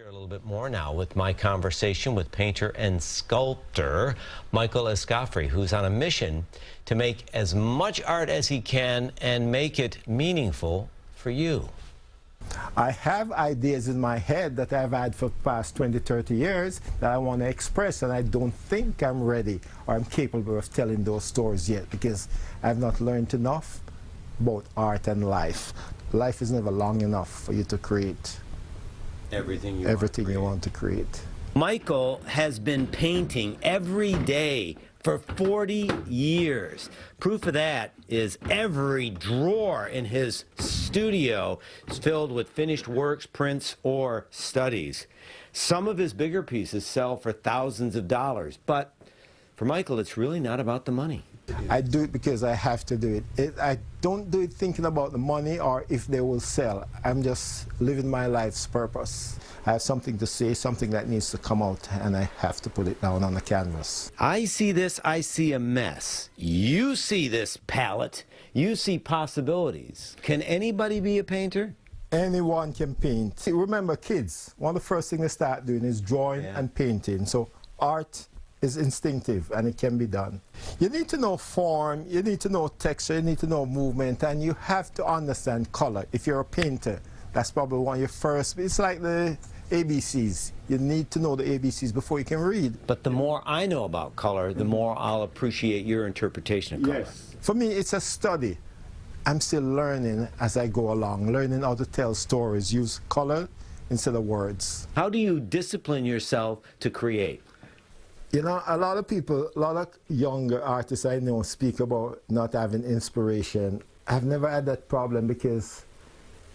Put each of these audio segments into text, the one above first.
Share a little bit more now with my conversation with painter and sculptor Michael Escoffery, who's on a mission to make as much art as he can and make it meaningful for you. I have ideas in my head that I've had for the past 20, 30 years that I want to express, and I don't think I'm ready or I'm capable of telling those stories yet because I've not learned enough about art and life. Life is never long enough for you to create everything you want to create. Michael has been painting every day for 40 years. Proof of that is every drawer in his studio is filled with finished works, prints, or studies. Some of his bigger pieces sell for thousands of dollars, but for Michael, it's really not about the money. I do it because I have to do it. I don't do it thinking about the money or if they will sell. I'm just living my life's purpose. I have something to say, something that needs to come out, and I have to put it down on the canvas. I see this, I see a mess. You see this palette, you see possibilities. Can anybody be a painter? Anyone can paint. See, remember, kids, one of the first things they start doing is drawing and painting. So art is instinctive and it can be done. You need to know form, you need to know texture, you need to know movement, and you have to understand color. If you're a painter, that's probably one of your first, it's like the ABCs. You need to know the ABCs before you can read. But the more I know about color, the more I'll appreciate your interpretation of color. Yes. For me, it's a study. I'm still learning as I go along, learning how to tell stories, use color instead of words. How do you discipline yourself to create? You know, a lot of people, a lot of younger artists I know speak about not having inspiration. I've never had that problem because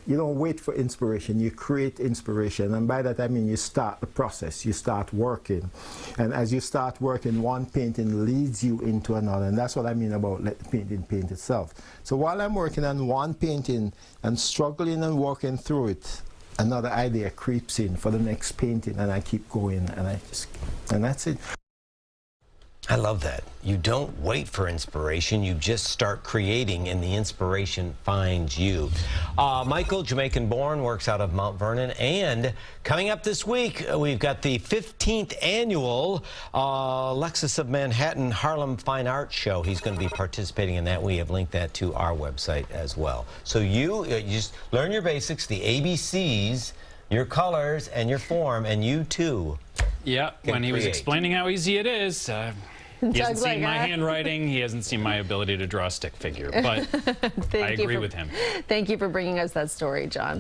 you don't wait for inspiration, you create inspiration. And by that I mean you start the process, you start working. And as you start working, one painting leads you into another. And that's what I mean about let the painting paint itself. So while I'm working on one painting and struggling and working through it, another idea creeps in for the next painting, and I keep going, and that's it. I love that. You don't wait for inspiration, you just start creating and the inspiration finds you. Michael, Jamaican born, works out of Mount Vernon, and coming up this week, we've got the 15th annual Lexus of Manhattan Harlem Fine Arts Show. He's going to be participating in that. We have linked that to our website as well. So you just learn your basics, the ABCs, your colors, and your form, and you too. Yeah, when he was explaining how easy it is, he hasn't seen my handwriting, he hasn't seen my ability to draw a stick figure, but I agree with him. Thank you for bringing us that story, John.